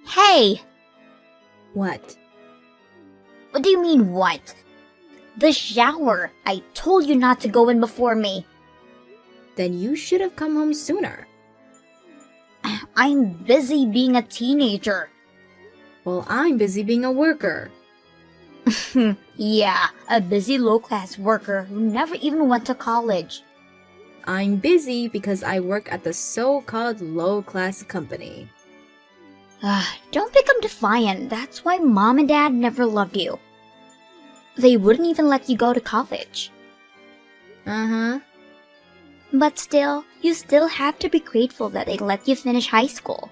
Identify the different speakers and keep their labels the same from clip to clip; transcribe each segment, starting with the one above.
Speaker 1: Hey!
Speaker 2: What?
Speaker 1: What do you mean, what? The shower! I told you not to go in before me.
Speaker 2: Then you should have come home sooner.
Speaker 1: I'm busy being a teenager.
Speaker 2: Well, I'm busy being a worker.
Speaker 1: Yeah, a busy low-class worker who never even went to college.
Speaker 2: I'm busy because I work at the so-called low-class company.
Speaker 1: Don't become defiant. That's why Mom and Dad never loved you. They wouldn't even let you go to college.
Speaker 2: Uh-huh.
Speaker 1: But still, you still have to be grateful that they let you finish high school.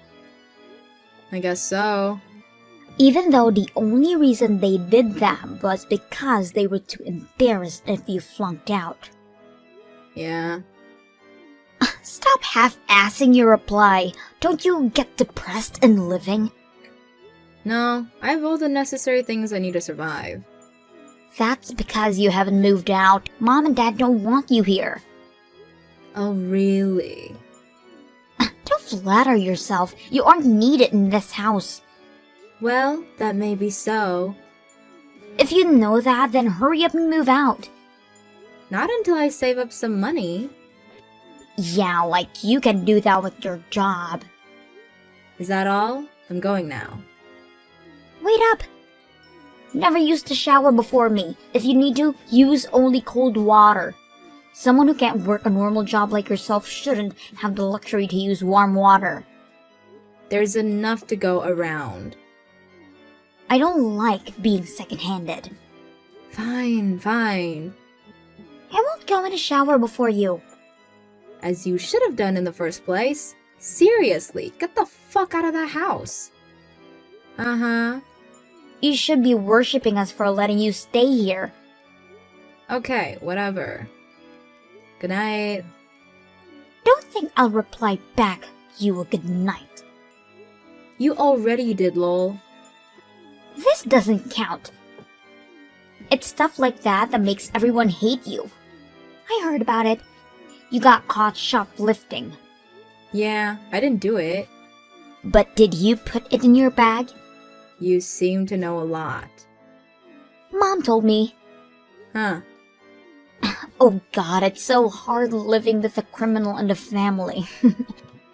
Speaker 2: I guess so.
Speaker 1: Even though the only reason they did that was because they were too embarrassed if you flunked out.
Speaker 2: Yeah.
Speaker 1: Stop half-assing your reply. Don't you get depressed in living?
Speaker 2: No, I have all the necessary things I need to survive.
Speaker 1: That's because you haven't moved out. Mom and Dad don't want you here.
Speaker 2: Oh, really?
Speaker 1: Don't flatter yourself. You aren't needed in this house.
Speaker 2: Well, that may be so.
Speaker 1: If you know that, then hurry up and move out.
Speaker 2: Not until I save up some money.
Speaker 1: Yeah, like you can do that with your job.
Speaker 2: Is that all? I'm going now.
Speaker 1: Wait up! Never used to shower before me. If you need to, use only cold water. Someone who can't work a normal job like yourself shouldn't have the luxury to use warm water.
Speaker 2: There's enough to go around.
Speaker 1: I don't like being second-handed.
Speaker 2: Fine, fine.
Speaker 1: I won't go in a shower before you.
Speaker 2: As you should have done in the first place. Seriously, get the fuck out of the house. Uh-huh.
Speaker 1: You should be worshipping us for letting you stay here.
Speaker 2: Okay, whatever. Good night.
Speaker 1: Don't think I'll reply back, you a good night.
Speaker 2: You already did, lol.
Speaker 1: This doesn't count. It's stuff like that that makes everyone hate you. I heard about it. You got caught shoplifting.
Speaker 2: Yeah, I didn't do it.
Speaker 1: But did you put it in your bag?
Speaker 2: You seem to know a lot.
Speaker 1: Mom told me.
Speaker 2: Huh.
Speaker 1: Oh God, it's so hard living with a criminal in the family.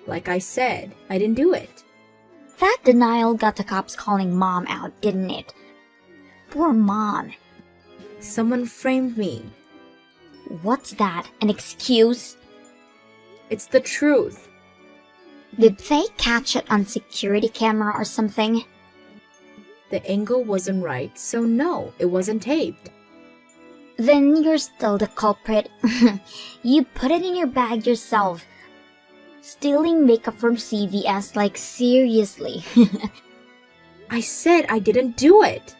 Speaker 2: Like I said, I didn't do it.
Speaker 1: That denial got the cops calling Mom out, didn't it? Poor Mom.
Speaker 2: Someone framed me.
Speaker 1: What's that? An excuse?
Speaker 2: It's the truth.
Speaker 1: Did they catch it on security camera or something?
Speaker 2: The angle wasn't right, so no, it wasn't taped.
Speaker 1: Then you're still the culprit. You put it in your bag yourself. Stealing makeup from CVS, like seriously.
Speaker 2: I said I didn't do it.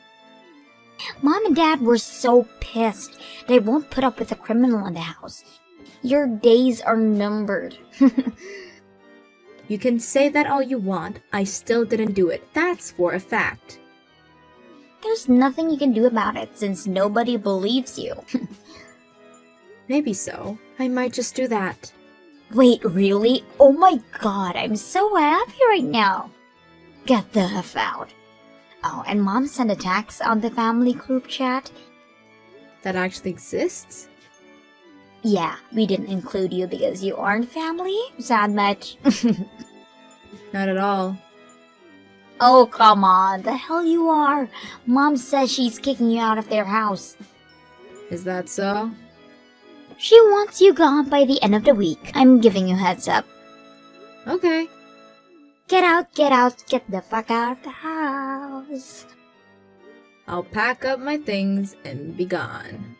Speaker 1: Mom and Dad were so pissed. They won't put up with a criminal in the house. Your days are numbered.
Speaker 2: You can say that all you want, I still didn't do it. That's for a fact.
Speaker 1: There's nothing you can do about it since nobody believes you.
Speaker 2: Maybe so. I might just do that.
Speaker 1: Wait, really? Oh my God, I'm so happy right now. Get the F out. Oh, and Mom sent a text on the family group chat.
Speaker 2: That actually exists?
Speaker 1: Yeah, we didn't include you because you aren't family. Sad much.
Speaker 2: Not at all.
Speaker 1: Oh, come on. The hell you are. Mom says she's kicking you out of their house.
Speaker 2: Is that so?
Speaker 1: She wants you gone by the end of the week. I'm giving you heads up.
Speaker 2: Okay.
Speaker 1: Get out, get the fuck out of the house.
Speaker 2: I'll pack up my things and be gone.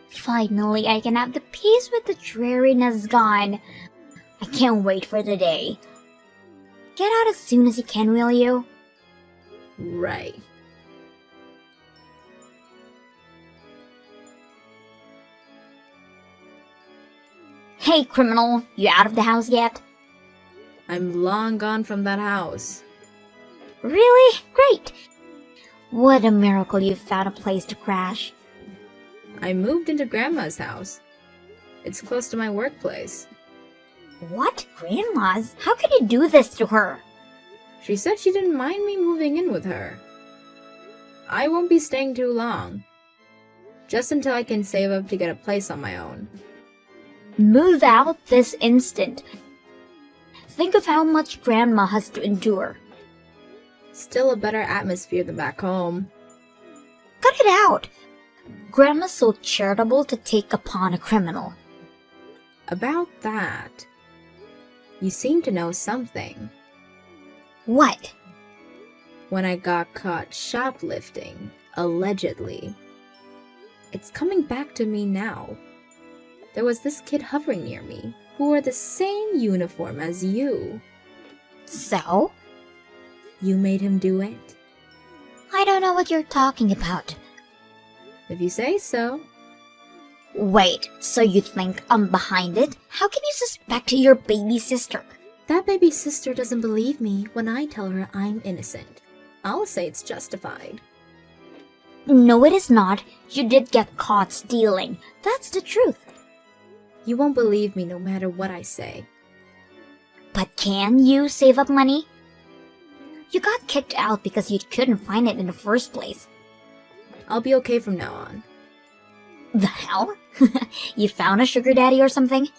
Speaker 1: Finally, I can have the peace with the dreariness gone. I can't wait for the day. Get out as soon as you can, will you?
Speaker 2: Right.
Speaker 1: Hey, criminal, you out of the house yet?
Speaker 2: I'm long gone from that house.
Speaker 1: Really? Great! What a miracle you found a place to crash.
Speaker 2: I moved into Grandma's house. It's close to my workplace.
Speaker 1: What? Grandma's? How could you do this to her?
Speaker 2: She said she didn't mind me moving in with her. I won't be staying too long. Just until I can save up to get a place on my own.
Speaker 1: Move out this instant. Think of how much Grandma has to endure.
Speaker 2: Still a better atmosphere than back home.
Speaker 1: Cut it out. Grandma's so charitable to take upon a criminal.
Speaker 2: About that, you seem to know something.
Speaker 1: What?
Speaker 2: When I got caught shoplifting, allegedly. It's coming back to me now. There was this kid hovering near me who wore the same uniform as you.
Speaker 1: So?
Speaker 2: You made him do it?
Speaker 1: I don't know what you're talking about.
Speaker 2: If you say so.
Speaker 1: Wait, so you think I'm behind it? How can you suspect your baby sister?
Speaker 2: That baby sister doesn't believe me when I tell her I'm innocent. I'll say it's justified.
Speaker 1: No, it is not. You did get caught stealing. That's the truth.
Speaker 2: You won't believe me no matter what I say.
Speaker 1: But can you save up money? You got kicked out because you couldn't find it in the first place.
Speaker 2: I'll be okay from now on.
Speaker 1: The hell? You found a sugar daddy or something?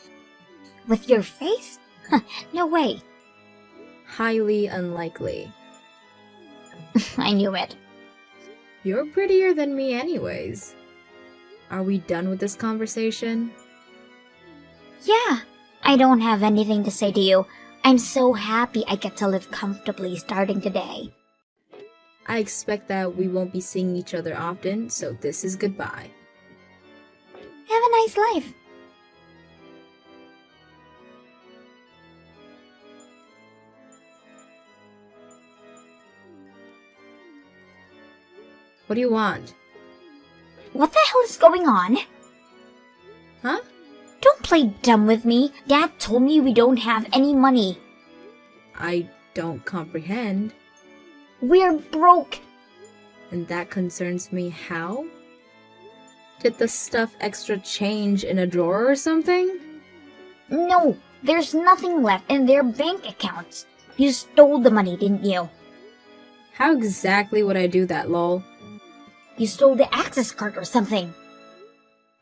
Speaker 1: With your face? No way.
Speaker 2: Highly unlikely.
Speaker 1: I knew it.
Speaker 2: You're prettier than me anyways. Are we done with this conversation?
Speaker 1: Yeah, I don't have anything to say to you. I'm so happy I get to live comfortably starting today.
Speaker 2: I expect that we won't be seeing each other often, so this is goodbye.
Speaker 1: Have a nice life.
Speaker 2: What do you want?
Speaker 1: What the hell is going on?
Speaker 2: Huh?
Speaker 1: Don't play dumb with me. Dad told me we don't have any money.
Speaker 2: I don't comprehend.
Speaker 1: We're broke.
Speaker 2: And that concerns me how? Did the stuff extra change in a drawer or something?
Speaker 1: No, there's nothing left in their bank accounts. You stole the money, didn't you?
Speaker 2: How exactly would I do that, lol?
Speaker 1: You stole the access card or something.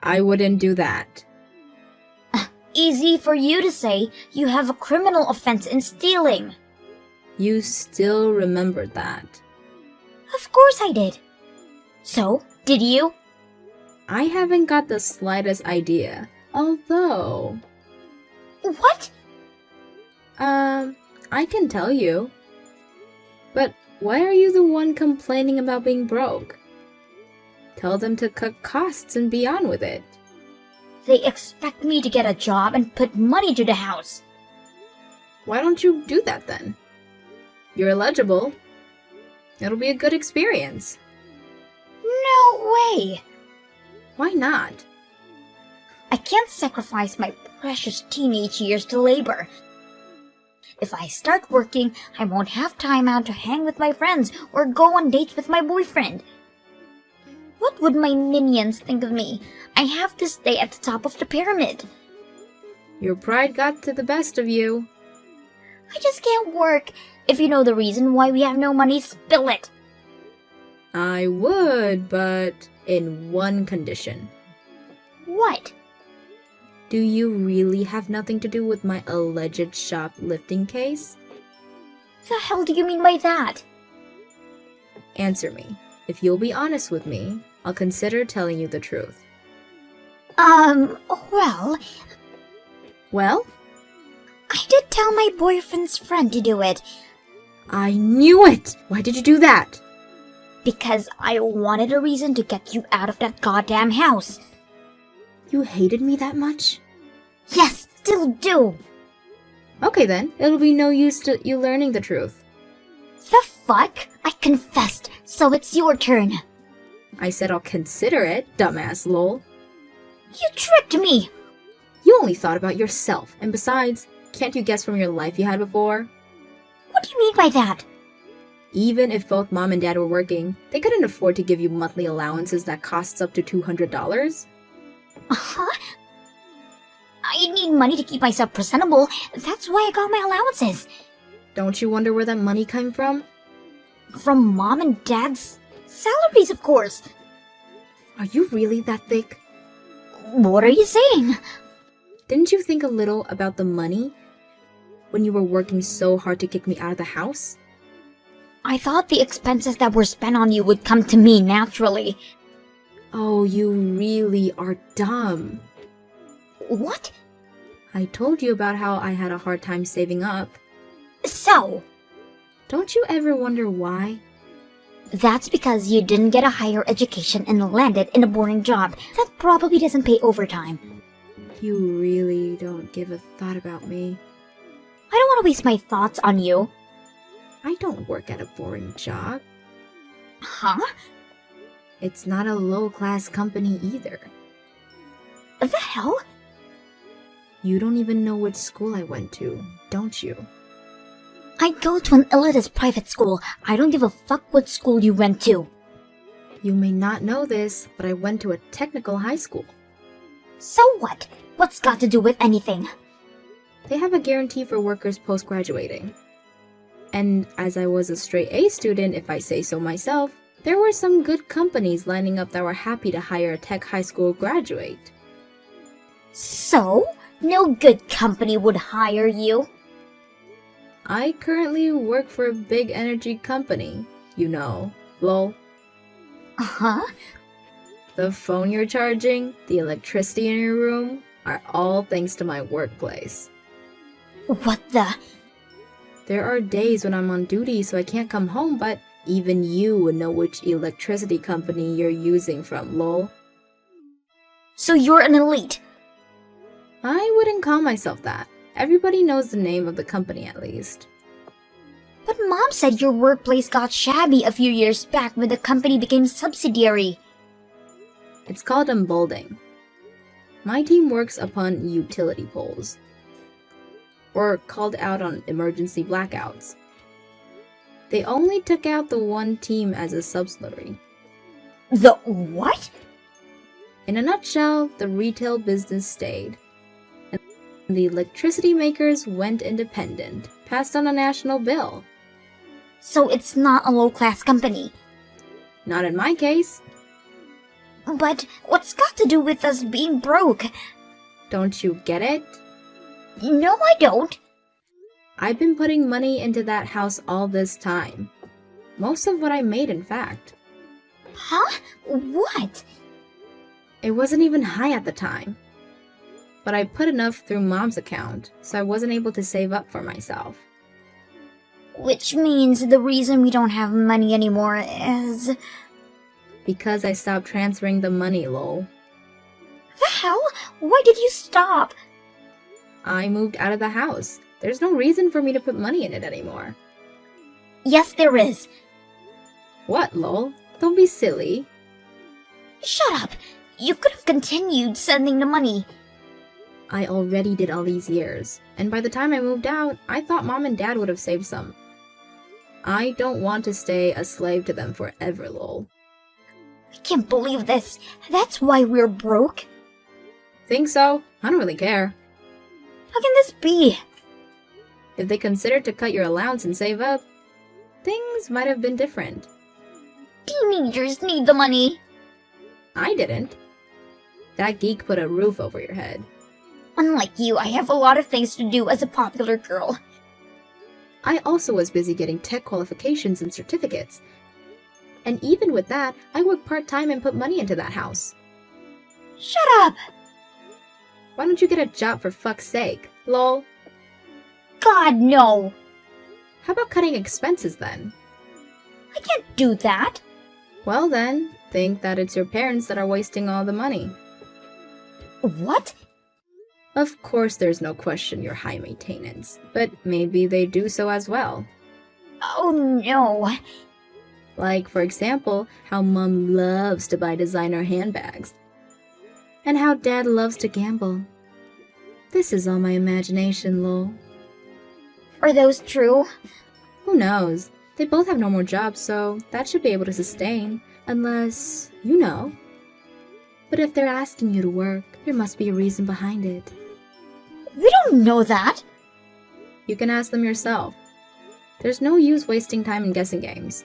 Speaker 2: I wouldn't do that.
Speaker 1: Easy for you to say. You have a criminal offense in stealing.
Speaker 2: You still remembered that.
Speaker 1: Of course I did. So, did you?
Speaker 2: I haven't got the slightest idea. Although...
Speaker 1: What?
Speaker 2: I can tell you. But why are you the one complaining about being broke? Tell them to cut costs and be on with it.
Speaker 1: They expect me to get a job and put money to the house.
Speaker 2: Why don't you do that then? You're eligible. It'll be a good experience.
Speaker 1: No way.
Speaker 2: Why not?
Speaker 1: I can't sacrifice my precious teenage years to labor. If I start working, I won't have time out to hang with my friends or go on dates with my boyfriend. What would my minions think of me? I have to stay at the top of the pyramid.
Speaker 2: Your pride got to the best of you.
Speaker 1: I just can't work. If you know the reason why we have no money, spill it.
Speaker 2: I would, but in one condition.
Speaker 1: What?
Speaker 2: Do you really have nothing to do with my alleged shoplifting case?
Speaker 1: The hell do you mean by that?
Speaker 2: Answer me. If you'll be honest with me, I'll consider telling you the truth.
Speaker 1: Well,
Speaker 2: Well?
Speaker 1: I did tell my boyfriend's friend to do it
Speaker 2: I knew it! Why did you do that?
Speaker 1: because I wanted a reason to get you out of that goddamn house.
Speaker 2: You hated me that much?
Speaker 1: Yes, still do.
Speaker 2: Okay then, it'll be no use to you learning the truth.
Speaker 1: The fuck? I confessed, so it's your turn.
Speaker 2: I said I'll consider it, dumbass lol.
Speaker 1: You tricked me.
Speaker 2: You only thought about yourself, and besides, can't you guess from your life you had before?
Speaker 1: What do you mean by that?
Speaker 2: Even if both mom and dad were working, they couldn't afford to give you monthly allowances that costs up to $200.
Speaker 1: Uh-huh. I need money to keep myself presentable. That's why I got my allowances.
Speaker 2: Don't you wonder where that money came from?
Speaker 1: From Mom and Dad's salaries, of course.
Speaker 2: Are you really that thick?
Speaker 1: What are you saying?
Speaker 2: Didn't you think a little about the money when you were working so hard to kick me out of the house?
Speaker 1: I thought the expenses that were spent on you would come to me naturally.
Speaker 2: Oh, you really are dumb.
Speaker 1: What?
Speaker 2: I told you about how I had a hard time saving up.
Speaker 1: So,
Speaker 2: Don't you ever wonder why?
Speaker 1: that's because you didn't get a higher education and landed in a boring job that probably doesn't pay overtime.
Speaker 2: You really don't give a thought about me.
Speaker 1: I don't want to waste my thoughts on you.
Speaker 2: I don't work at a boring job.
Speaker 1: Huh?
Speaker 2: It's not a low-class company either.
Speaker 1: The hell?
Speaker 2: You don't even know which school I went to, don't you?
Speaker 1: I go to an elitist private school. I don't give a fuck what school you went to.
Speaker 2: You may not know this, but I went to a technical high school.
Speaker 1: So what? What's got to do with anything?
Speaker 2: They have a guarantee for workers post-graduating. And as I was a straight A student, if I say so myself, there were some good companies lining up that were happy to hire a tech high school graduate.
Speaker 1: So? No good company would hire you.
Speaker 2: I currently work for a big energy company, you know, lol.
Speaker 1: Huh?
Speaker 2: The phone you're charging, the electricity in your room, are all thanks to my workplace.
Speaker 1: What the?
Speaker 2: There are days when I'm on duty so I can't come home, but even you would know which electricity company you're using from, lol.
Speaker 1: So you're an elite.
Speaker 2: I wouldn't call myself that. Everybody knows the name of the company at least.
Speaker 1: But Mom said your workplace got shabby a few years back when the company became subsidiary.
Speaker 2: It's called emboldening. My team works upon utility poles, or called out on emergency blackouts. They only took out the one team as a subsidiary.
Speaker 1: The what?
Speaker 2: In a nutshell, the retail business stayed. And the electricity makers went independent, passed on a national bill.
Speaker 1: So it's not a low-class company.
Speaker 2: Not in my case.
Speaker 1: But what's got to do with us being broke?
Speaker 2: Don't you get it?
Speaker 1: No, I don't.
Speaker 2: I've been putting money into that house all this time. Most of what I made, in fact.
Speaker 1: Huh? What?
Speaker 2: It wasn't even high at the time. But I put enough through Mom's account, so I wasn't able to save up for myself.
Speaker 1: Which means the reason we don't have money anymore is...
Speaker 2: Because I stopped transferring the money, lol.
Speaker 1: The hell? Why did you stop?
Speaker 2: I moved out of the house. There's no reason for me to put money in it anymore.
Speaker 1: Yes, there is.
Speaker 2: What, lol? Don't be silly.
Speaker 1: Shut up. You could have continued sending the money.
Speaker 2: I already did all these years, and by the time I moved out, I thought Mom and Dad would have saved some. I don't want to stay a slave to them forever, lol.
Speaker 1: I can't believe this. That's why we're broke.
Speaker 2: Think so? I don't really care.
Speaker 1: How can this be?
Speaker 2: If they considered to cut your allowance and save up, things might have been different.
Speaker 1: Teenagers need the money.
Speaker 2: I didn't. That geek put a roof over your head.
Speaker 1: Unlike you, I have a lot of things to do as a popular girl.
Speaker 2: I also was busy getting tech qualifications and certificates. And even with that, I worked part-time and put money into that house.
Speaker 1: Shut up!
Speaker 2: Why don't you get a job for fuck's sake? Lol.
Speaker 1: God, no!
Speaker 2: How about cutting expenses then?
Speaker 1: I can't do that.
Speaker 2: Well then, think that it's your parents that are wasting all the money.
Speaker 1: What?
Speaker 2: Of course there's no question you're high maintenance, but maybe they do so as well.
Speaker 1: Oh no.
Speaker 2: Like, for example, how Mom loves to buy designer handbags. And how Dad loves to gamble. This is all my imagination, lol.
Speaker 1: Are those true?
Speaker 2: Who knows? They both have normal jobs, so that should be able to sustain. Unless, you know. But if they're asking you to work, there must be a reason behind it.
Speaker 1: We don't know that.
Speaker 2: You can ask them yourself. There's no use wasting time in guessing games.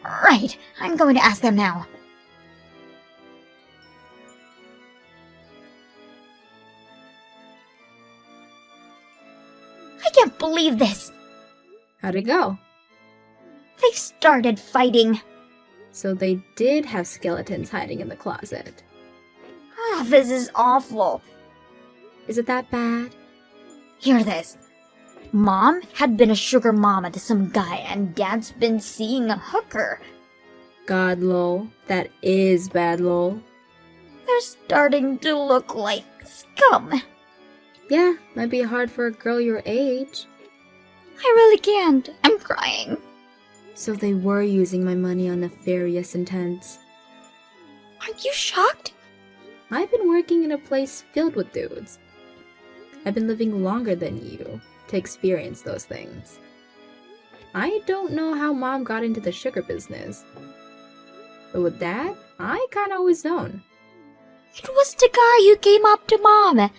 Speaker 1: Right, I'm going to ask them now. I can't believe this.
Speaker 2: How'd it go?
Speaker 1: They've started fighting.
Speaker 2: So they did have skeletons hiding in the closet.
Speaker 1: This is awful.
Speaker 2: Is it that bad?
Speaker 1: Hear this. Mom had been a sugar mama to some guy, and Dad's been seeing a hooker.
Speaker 2: God, lol. That is bad, lol.
Speaker 1: They're starting to look like scum.
Speaker 2: Yeah, might be hard for a girl your age.
Speaker 1: I really can't. I'm crying.
Speaker 2: So they were using my money on nefarious intents.
Speaker 1: Aren't you shocked?
Speaker 2: I've been working in a place filled with dudes. I've been living longer than you to experience those things. I don't know how Mom got into the sugar business. But with Dad, I kinda always known.
Speaker 1: It was the guy who came up to Mom.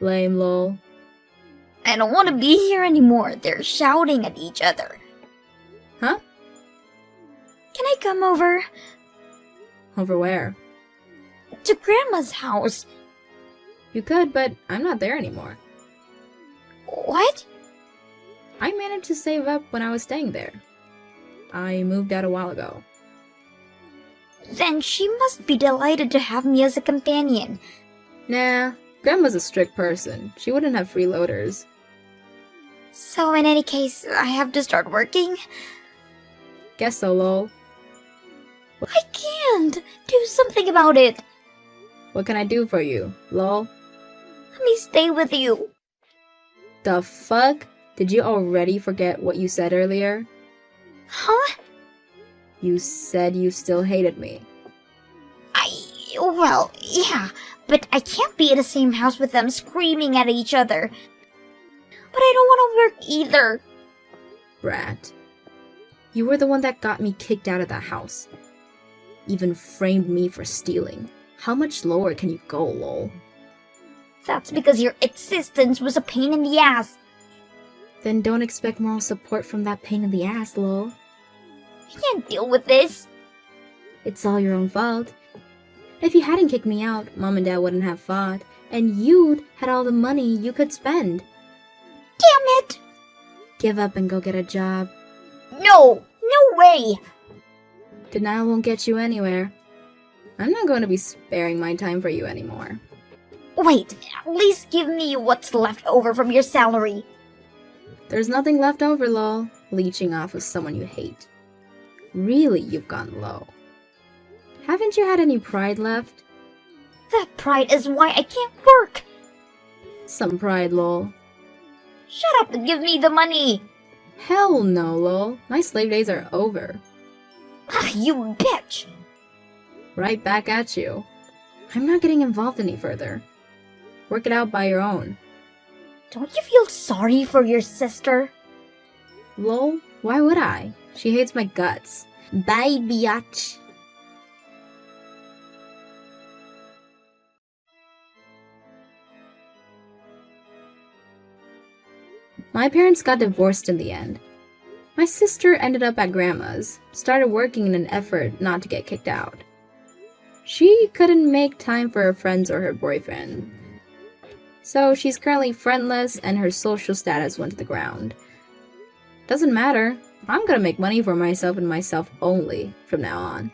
Speaker 2: Lame, lol.
Speaker 1: I don't want to be here anymore. They're shouting at each other.
Speaker 2: Huh?
Speaker 1: Can I come over?
Speaker 2: Over where?
Speaker 1: To Grandma's house.
Speaker 2: You could, but I'm not there anymore.
Speaker 1: What?
Speaker 2: I managed to save up when I was staying there. I moved out a while ago.
Speaker 1: Then she must be delighted to have me as a companion.
Speaker 2: Nah, Grandma's a strict person. She wouldn't have freeloaders.
Speaker 1: So in any case, I have to start working?
Speaker 2: Guess so, lol.
Speaker 1: I can't! Do something about it!
Speaker 2: What can I do for you, lol?
Speaker 1: Let me stay with you.
Speaker 2: The fuck? Did you already forget what you said earlier?
Speaker 1: Huh?
Speaker 2: You said you still hated me.
Speaker 1: Well, yeah, but I can't be in the same house with them screaming at each other. But I don't want to work either.
Speaker 2: Brat. You were the one that got me kicked out of that house. Even framed me for stealing. How much lower can you go, lol?
Speaker 1: That's because your existence was a pain in the ass.
Speaker 2: Then don't expect moral support from that pain in the ass, lol.
Speaker 1: I can't deal with this.
Speaker 2: It's all your own fault. If you hadn't kicked me out, Mom and Dad wouldn't have fought, and you'd had all the money you could spend.
Speaker 1: Damn it!
Speaker 2: Give up and go get a job.
Speaker 1: No! No way!
Speaker 2: Denial won't get you anywhere. I'm not going to be sparing my time for you anymore.
Speaker 1: Wait, at least give me what's left over from your salary.
Speaker 2: There's nothing left over, lol. Leeching off of someone you hate. Really, you've gone low. Haven't you had any pride left?
Speaker 1: That pride is why I can't work.
Speaker 2: Some pride, lol.
Speaker 1: Shut up and give me the money.
Speaker 2: Hell no, lol. My slave days are over.
Speaker 1: You bitch.
Speaker 2: Right back at you. I'm not getting involved any further. Work it out by your own.
Speaker 1: Don't you feel sorry for your sister?
Speaker 2: Lol, why would I? She hates my guts. Bye, biatch. My parents got divorced in the end. My sister ended up at Grandma's, started working in an effort not to get kicked out. She couldn't make time for her friends or her boyfriend. So she's currently friendless and her social status went to the ground. Doesn't matter, I'm gonna make money for myself and myself only from now on.